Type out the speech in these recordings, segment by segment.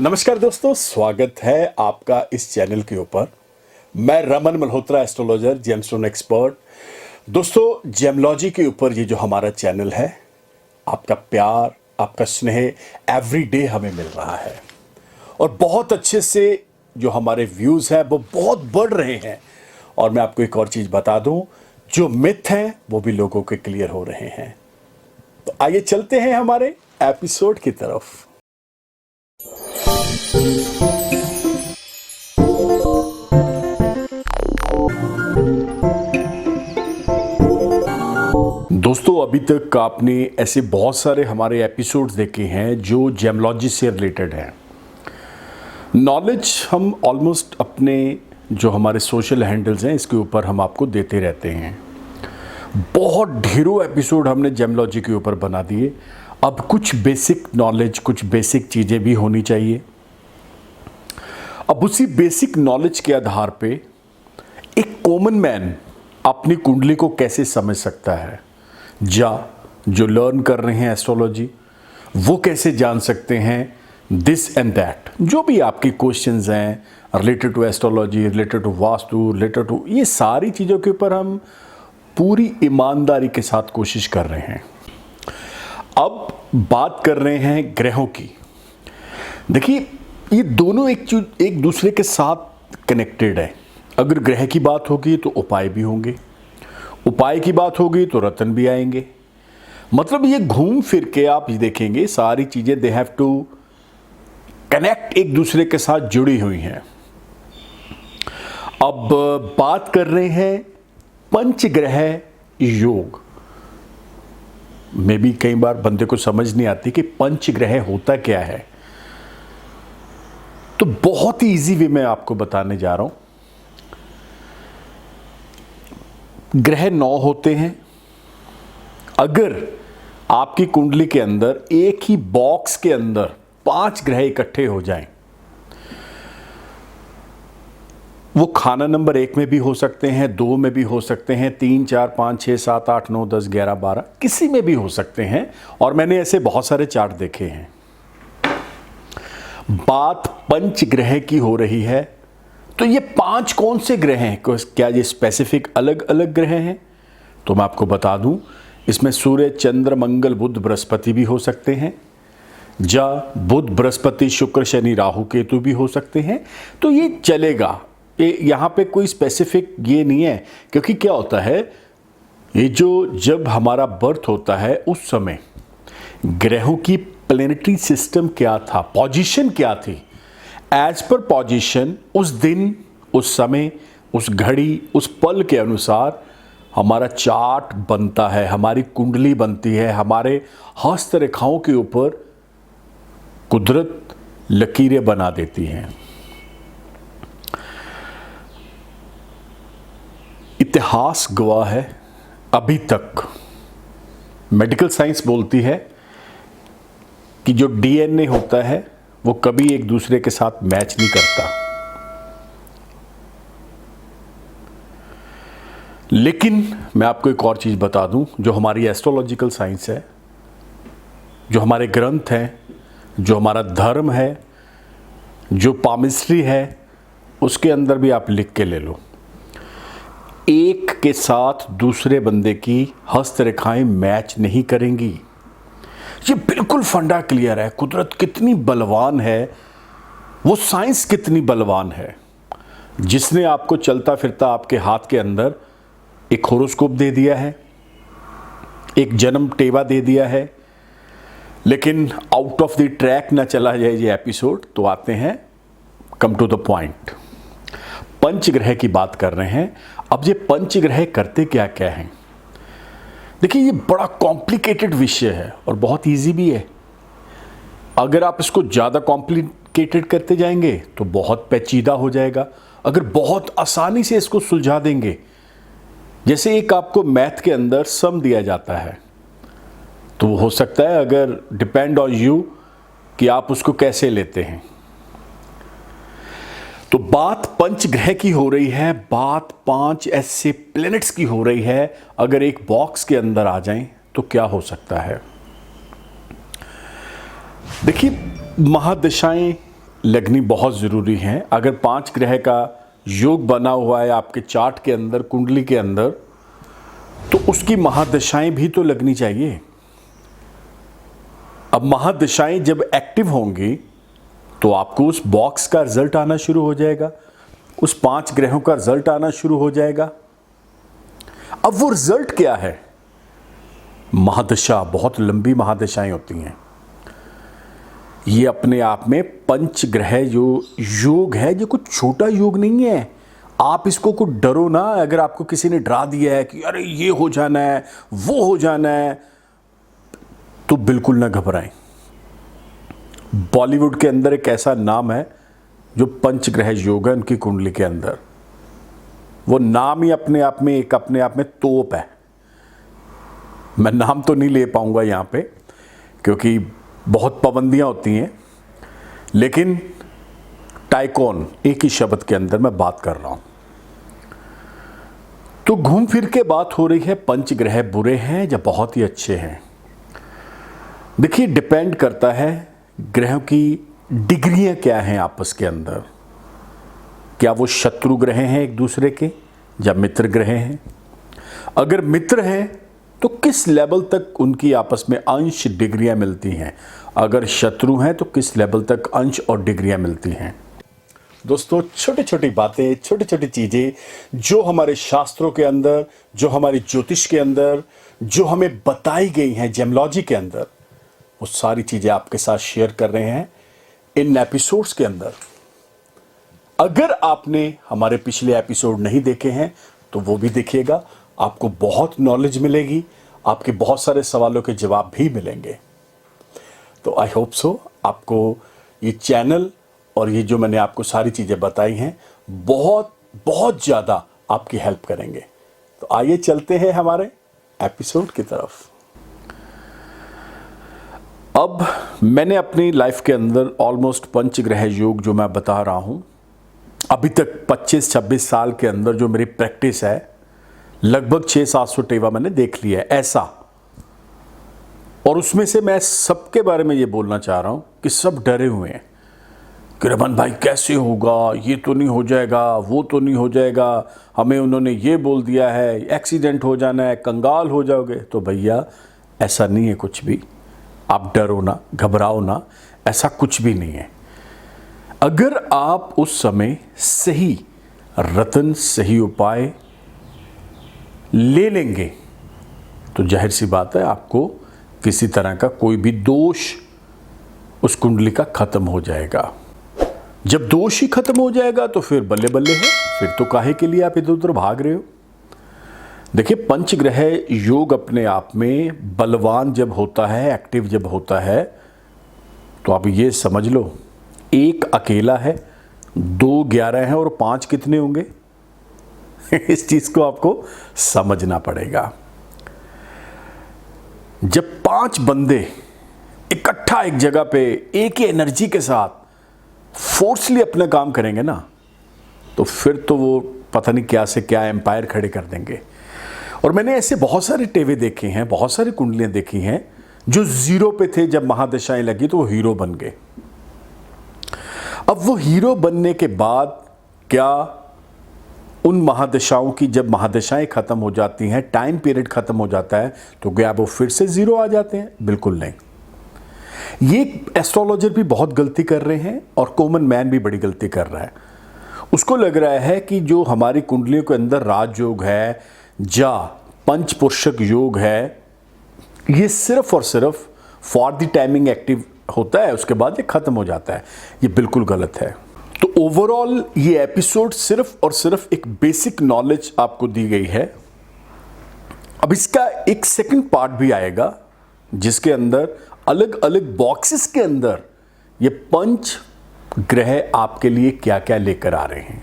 नमस्कार दोस्तों, स्वागत है आपका इस चैनल के ऊपर। मैं Raman Malhotra, astrologer, gemstone expert. दोस्तों, जेमलॉजी के ऊपर ये जो हमारा चैनल है, आपका प्यार, आपका स्नेह एवरी डे हमें मिल रहा है और बहुत अच्छे से जो हमारे व्यूज़ हैं वो बहुत बढ़ रहे हैं। और मैं आपको एक और चीज़ बता दूं, जो मिथ हैं वो भी लोगों के क्लियर हो रहे हैं। तो आइए चलते हैं हमारे एपिसोड की तरफ। दोस्तों, अभी तक आपने ऐसे बहुत सारे हमारे एपिसोड्स देखे हैं जो जेमलॉजी से रिलेटेड हैं। नॉलेज हम ऑलमोस्ट अपने जो हमारे सोशल हैंडल्स हैं इसके ऊपर हम आपको देते रहते हैं। बहुत ढेरों एपिसोड हमने जेमलॉजी के ऊपर बना दिए। अब कुछ बेसिक नॉलेज, कुछ बेसिक चीज़ें भी होनी चाहिए। अब उसी बेसिक नॉलेज के आधार पे एक कॉमन मैन अपनी कुंडली को कैसे समझ सकता है, जो लर्न कर रहे हैं एस्ट्रोलॉजी वो कैसे जान सकते हैं दिस एंड दैट। जो भी आपके क्वेश्चंस हैं related to astrology, related to vastu, related to ये सारी चीज़ों के ऊपर हम पूरी ईमानदारी के साथ कोशिश कर रहे हैं। अब बात कर रहे हैं ग्रहों की। देखिए, ये दोनों एक दूसरे के साथ कनेक्टेड है। अगर ग्रह की बात होगी तो उपाय भी होंगे, उपाय की बात होगी तो रतन भी आएंगे। मतलब ये घूम फिर के आप ये देखेंगे सारी चीज़ें दे हैव टू कनेक्ट, एक दूसरे के साथ जुड़ी हुई हैं। अब बात कर रहे हैं पंचग्रह योग में भी कई बार बंदे को समझ नहीं आती कि पंचग्रह होता क्या है। तो बहुत ही इजी वे में आपको बताने जा रहा हूं। ग्रह 9 होते हैं। अगर आपकी कुंडली के अंदर एक ही बॉक्स के अंदर 5 ग्रह इकट्ठे हो जाएं, वो खाना नंबर 1 में भी हो सकते हैं, 2 में भी हो सकते हैं, 3, 4, 5, 6, 7, 8, 9, 10, 11, 12 किसी में भी हो सकते हैं। और मैंने ऐसे बहुत सारे चार्ट देखे हैं। बात पंचग्रह की हो रही है, तो ये 5 कौन से ग्रह हैं? क्या ये स्पेसिफिक अलग अलग ग्रह हैं? तो मैं आपको बता दूं, इसमें सूर्य, चंद्र, मंगल, बुध, बृहस्पति भी हो सकते हैं। बुध, बृहस्पति, शुक्र, शनि, राहु, केतु भी हो सकते हैं। तो ये चलेगा, यहाँ पे कोई स्पेसिफिक ये नहीं है। क्योंकि क्या होता है, ये जब हमारा बर्थ होता है उस समय ग्रहों की प्लैनेटरी सिस्टम क्या था, पोजीशन क्या थी, एज पर पोजीशन उस दिन, उस समय, उस घड़ी, उस पल के अनुसार हमारा चार्ट बनता है, हमारी कुंडली बनती है। हमारे हस्तरेखाओं के ऊपर कुदरत लकीरें बना देती हैं। इतिहास गवाह है, अभी तक मेडिकल साइंस बोलती है कि जो डीएनए होता है वो कभी एक दूसरे के साथ मैच नहीं करता। लेकिन मैं आपको एक और चीज़ बता दूं, जो हमारी एस्ट्रोलॉजिकल साइंस है, जो हमारे ग्रंथ हैं, जो हमारा धर्म है, जो पामिस्ट्री है, उसके अंदर भी आप लिख के ले लो, एक के साथ दूसरे बंदे की हस्तरेखाएं मैच नहीं करेंगी। ये बिल्कुल फंडा क्लियर है। कुदरत कितनी बलवान है, वो साइंस कितनी बलवान है, जिसने आपको चलता फिरता आपके हाथ के अंदर एक होरोस्कोप दे दिया है, एक जन्म टेवा दे दिया है। लेकिन आउट ऑफ द ट्रैक ना चला जाए ये एपिसोड, तो आते हैं कम टू द पॉइंट। पंचग्रह की बात कर रहे हैं। अब ये पंचग्रह करते क्या क्या हैं? देखिए, ये बड़ा कॉम्प्लिकेटेड विषय है और बहुत इजी भी है। अगर आप इसको ज़्यादा कॉम्प्लिकेटेड करते जाएंगे तो बहुत पेचीदा हो जाएगा। अगर बहुत आसानी से इसको सुलझा देंगे, जैसे एक आपको मैथ के अंदर सम दिया जाता है, तो हो सकता है, अगर डिपेंड ऑन यू कि आप उसको कैसे लेते हैं। तो बात पंचग्रह की हो रही है, बात 5 ऐसे प्लैनेट्स की हो रही है। अगर एक बॉक्स के अंदर आ जाएं तो क्या हो सकता है? देखिए, महादशाएं लगनी बहुत ज़रूरी है। अगर 5 ग्रह का योग बना हुआ है आपके चार्ट के अंदर, कुंडली के अंदर, तो उसकी महादशाएं भी तो लगनी चाहिए। अब महादशाएं जब एक्टिव होंगी तो आपको उस बॉक्स का रिजल्ट आना शुरू हो जाएगा, उस 5 ग्रहों का रिजल्ट आना शुरू हो जाएगा। अब वो रिजल्ट क्या है? महादशा, बहुत लंबी महादशाएं होती हैं। ये अपने आप में पंच ग्रह जो योग है, ये कुछ छोटा योग नहीं है। आप इसको कुछ डरो ना। अगर आपको किसी ने डरा दिया है कि अरे ये हो जाना है, वो हो जाना है, तो बिल्कुल ना घबराएं। बॉलीवुड के अंदर एक ऐसा नाम है जो पंच ग्रह योग है उनकी कुंडली के अंदर। वो नाम ही अपने आप में तोप है। मैं नाम तो नहीं ले पाऊंगा यहाँ पे क्योंकि बहुत पाबंदियाँ होती हैं, लेकिन टाइकॉन एक ही शब्द के अंदर मैं बात कर रहा हूँ। तो घूम फिर के बात हो रही है, पंच ग्रह बुरे हैं या बहुत ही अच्छे हैं। देखिए, डिपेंड करता है ग्रहों की डिग्रियां क्या हैं आपस के अंदर। क्या वो शत्रु ग्रह हैं एक दूसरे के या मित्र ग्रह हैं? अगर मित्र हैं तो किस लेवल तक उनकी आपस में अंश डिग्रियां मिलती हैं? अगर शत्रु हैं तो किस लेवल तक अंश और डिग्रियां मिलती हैं? दोस्तों, छोटी छोटी बातें, छोटी छोटी चीज़ें जो हमारे शास्त्रों के अंदर, जो हमारी ज्योतिष के अंदर, जो हमें बताई गई हैं जेमोलॉजी के अंदर, वो सारी चीज़ें आपके साथ शेयर कर रहे हैं इन एपिसोड्स के अंदर। अगर आपने हमारे पिछले एपिसोड नहीं देखे हैं तो वो भी देखिएगा, आपको बहुत नॉलेज मिलेगी, आपके बहुत सारे सवालों के जवाब भी मिलेंगे। तो आई होप सो आपको ये चैनल और ये जो मैंने आपको सारी चीज़ें बताई हैं बहुत बहुत ज़्यादा आपकी हेल्प करेंगे। तो आइए चलते हैं हमारे एपिसोड की तरफ। अब मैंने अपनी लाइफ के अंदर ऑलमोस्ट पंचग्रह योग जो मैं बता रहा हूँ, अभी तक 25-26 साल के अंदर जो मेरी प्रैक्टिस है, लगभग 600-700 टेवा मैंने देख लिया है ऐसा। और उसमें से मैं सबके बारे में ये बोलना चाह रहा हूँ कि सब डरे हुए हैं कि रमन भाई कैसे होगा, ये तो नहीं हो जाएगा, वो तो नहीं हो जाएगा, हमें उन्होंने ये बोल दिया है, एक्सीडेंट हो जाना है, कंगाल हो जाओगे। तो भैया ऐसा नहीं है कुछ भी, आप डरो ना, घबराओ ना, ऐसा कुछ भी नहीं है। अगर आप उस समय सही रतन, सही उपाय ले लेंगे तो जाहिर सी बात है आपको किसी तरह का कोई भी दोष उस कुंडली का खत्म हो जाएगा। जब दोष ही खत्म हो जाएगा तो फिर बल्ले बल्ले है, फिर तो काहे के लिए आप इधर उधर भाग रहे हो। देखिए, पंचग्रह योग अपने आप में बलवान जब होता है, एक्टिव जब होता है, तो आप ये समझ लो, एक अकेला है, 2 11 हैं और 5 कितने होंगे? इस चीज को आपको समझना पड़ेगा। जब 5 बंदे इकट्ठा एक जगह पे एक ही एनर्जी के साथ फोर्सली अपना काम करेंगे ना, तो फिर तो वो पता नहीं क्या से क्या एम्पायर खड़े कर देंगे। और मैंने ऐसे बहुत सारे टेवे देखे हैं, बहुत सारी कुंडलियां देखी हैं जो 0 पे थे, जब महादशाएं लगी तो वो हीरो बन गए। अब वो हीरो बनने के बाद क्या उन महादशाओं की, जब महादशाएं खत्म हो जाती हैं, टाइम पीरियड खत्म हो जाता है, तो क्या वो फिर से 0 आ जाते हैं? बिल्कुल नहीं। ये एस्ट्रोलॉजर भी बहुत गलती कर रहे हैं और कॉमन मैन भी बड़ी गलती कर रहा है। उसको लग रहा है कि जो हमारी कुंडलियों के अंदर राजयोग है या पंचपुरुषक योग है, ये सिर्फ और सिर्फ फॉर द टाइमिंग एक्टिव होता है, उसके बाद ये खत्म हो जाता है। ये बिल्कुल गलत है। तो ओवरऑल ये एपिसोड सिर्फ और सिर्फ एक बेसिक नॉलेज आपको दी गई है। अब इसका एक सेकंड पार्ट भी आएगा जिसके अंदर अलग अलग बॉक्सेस के अंदर ये पंच ग्रह आपके लिए क्या क्या लेकर आ रहे हैं।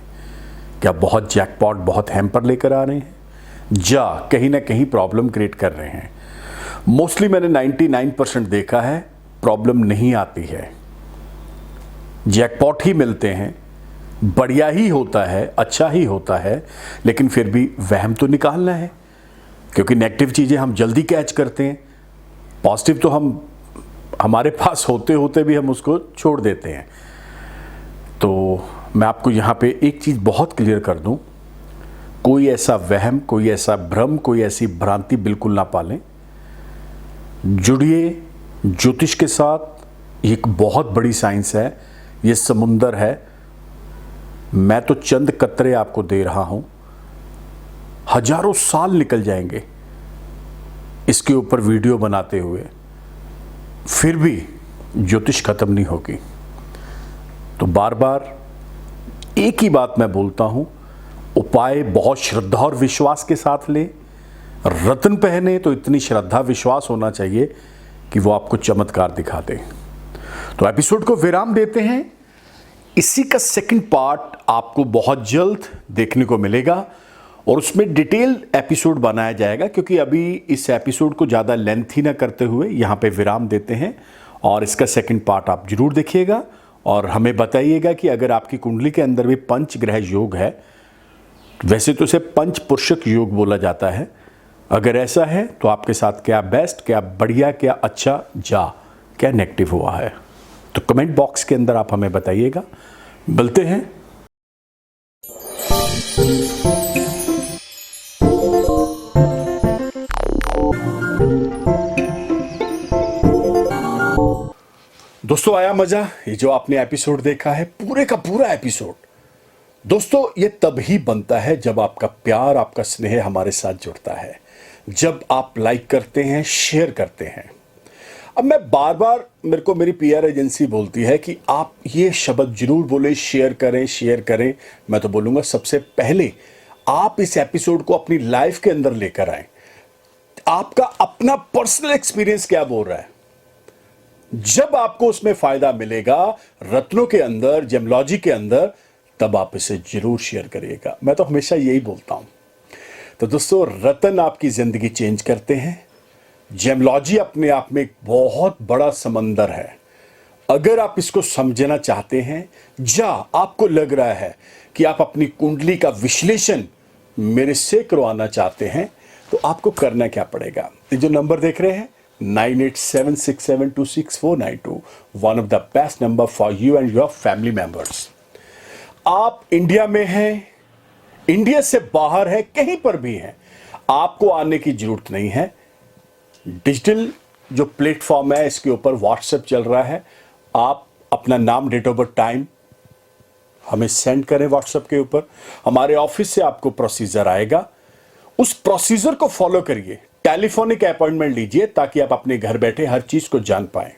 क्या बहुत जैकपॉट, बहुत हैम्पर लेकर आ रहे हैं, या कहीं ना कहीं प्रॉब्लम क्रिएट कर रहे हैं? मोस्टली मैंने 99% देखा है प्रॉब्लम नहीं आती है, जैकपॉट ही मिलते हैं, बढ़िया ही होता है, अच्छा ही होता है, लेकिन फिर भी वहम तो निकालना है, क्योंकि नेगेटिव चीज़ें हम जल्दी कैच करते हैं, पॉजिटिव तो हम हमारे पास होते होते भी हम उसको छोड़ देते हैं। तो मैं आपको यहाँ पे एक चीज़ बहुत क्लियर कर दूँ, कोई ऐसा वहम, कोई ऐसा भ्रम, कोई ऐसी भ्रांति बिल्कुल ना पालें। जुड़िए ज्योतिष के साथ। एक बहुत बड़ी साइंस है, ये समुंदर है। मैं तो चंद कतरे आपको दे रहा हूं, हजारों साल निकल जाएंगे इसके ऊपर वीडियो बनाते हुए, फिर भी ज्योतिष खत्म नहीं होगी। तो बार बार एक ही बात मैं बोलता हूं, उपाय बहुत श्रद्धा और विश्वास के साथ लें। रत्न पहने तो इतनी श्रद्धा विश्वास होना चाहिए कि वो आपको चमत्कार दिखा दे। तो एपिसोड को विराम देते हैं। इसी का सेकंड पार्ट आपको बहुत जल्द देखने को मिलेगा और उसमें डिटेल एपिसोड बनाया जाएगा, क्योंकि अभी इस एपिसोड को ज़्यादा लेंथी ना करते हुए यहाँ पे विराम देते हैं। और इसका सेकंड पार्ट आप जरूर देखिएगा और हमें बताइएगा कि अगर आपकी कुंडली के अंदर भी पंच ग्रह योग है, वैसे तो इसे पंच पुरुषक योग बोला जाता है, अगर ऐसा है तो आपके साथ क्या बेस्ट, क्या बढ़िया, क्या अच्छा, क्या नेगेटिव हुआ है, तो कमेंट बॉक्स के अंदर आप हमें बताइएगा। मिलते हैं। दोस्तों आया मजा? ये जो आपने एपिसोड देखा है, पूरे का पूरा एपिसोड, दोस्तों ये तब ही बनता है जब आपका प्यार, आपका स्नेह हमारे साथ जुड़ता है, जब आप लाइक करते हैं, शेयर करते हैं। अब मैं बार बार, मेरे को मेरी पीआर एजेंसी बोलती है कि आप ये शब्द जरूर बोले, शेयर करें, शेयर करें। मैं तो बोलूँगा सबसे पहले आप इस एपिसोड को अपनी लाइफ के अंदर लेकर आए। आपका अपना पर्सनल एक्सपीरियंस क्या बोल रहा है, जब आपको उसमें फायदा मिलेगा रत्नों के अंदर, जेमोलॉजी के अंदर, तब आप इसे जरूर शेयर करिएगा। मैं तो हमेशा यही बोलता हूं। तो दोस्तों, रत्न आपकी जिंदगी चेंज करते हैं। जेमोलॉजी अपने आप में एक बहुत बड़ा समंदर है। अगर आप इसको समझना चाहते हैं, आपको लग रहा है कि आप अपनी कुंडली का विश्लेषण मेरे से करवाना चाहते हैं, तो आपको करना क्या पड़ेगा? ये जो नंबर देख रहे हैं 9876726492, one of the best number for you and your family members. आप इंडिया में हैं, इंडिया से बाहर है, कहीं पर भी हैं, आपको आने की जरूरत नहीं है। डिजिटल जो प्लेटफॉर्म है, इसके ऊपर व्हाट्सएप चल रहा है। आप अपना नाम, डेट ऑफ बर्थ, टाइम हमें सेंड करें व्हाट्सएप के ऊपर। हमारे ऑफिस से आपको प्रोसीजर आएगा, उस प्रोसीजर को फॉलो करिए। टेलीफोनिक अपॉइंटमेंट लीजिए ताकि आप अपने घर बैठे हर चीज को जान पाएं।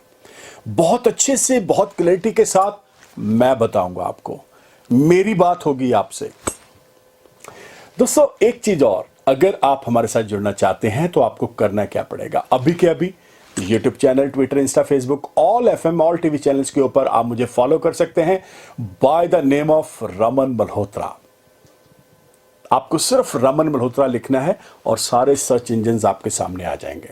बहुत अच्छे से, बहुत क्लैरिटी के साथ मैं बताऊंगा आपको, मेरी बात होगी आपसे। दोस्तों एक चीज और, अगर आप हमारे साथ जुड़ना चाहते हैं तो आपको करना क्या पड़ेगा? अभी के अभी YouTube channel, Twitter, Insta, Facebook, all FM, all TV channels के ऊपर आप मुझे फॉलो कर सकते हैं by the name of Raman Malhotra. आपको सिर्फ रमन मल्होत्रा लिखना है और सारे सर्च इंजन्स आपके सामने आ जाएंगे।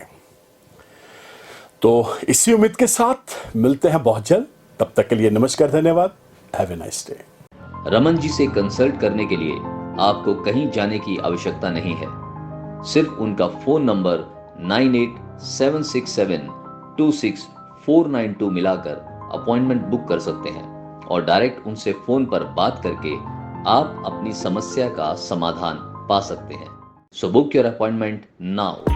तो इसी उम्मीद के साथ मिलते हैं बहुत जल्द। तब तक के लिए नमस्कार, धन्यवाद, have a nice day. Raman ji से कंसल्ट करने के लिए आपको कहीं जाने की आवश्यकता नहीं है। सिर्फ उनका फोन नंबर 9876726492 मिलाकर अपॉइंटमेंट बुक कर सकते हैं और डायरेक्ट उनसे फोन पर बात करके आप अपनी समस्या का समाधान पा सकते हैं। So book your appointment now.